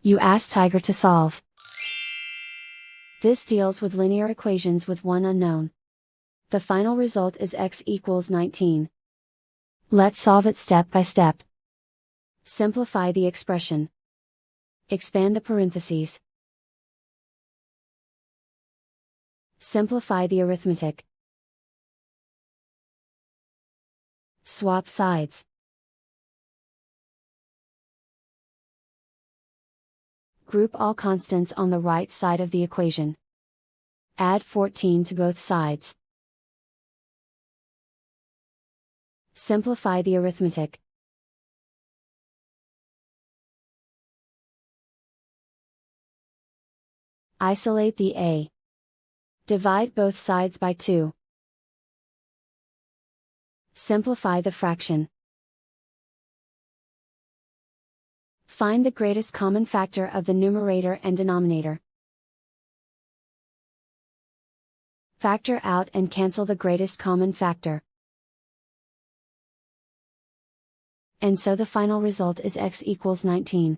You ask Tiger to solve. This deals with linear equations with one unknown. The final result is x equals 19. Let's solve it step by step. Simplify the expression. Expand the parentheses. Simplify the arithmetic. Swap sides. Group all constants on the right side of the equation. Add 14 to both sides. Simplify the arithmetic. Isolate the a. Divide both sides by 2. Simplify the fraction. Find the greatest common factor of the numerator and denominator. Factor out and cancel the greatest common factor. And so the final result is x equals 19.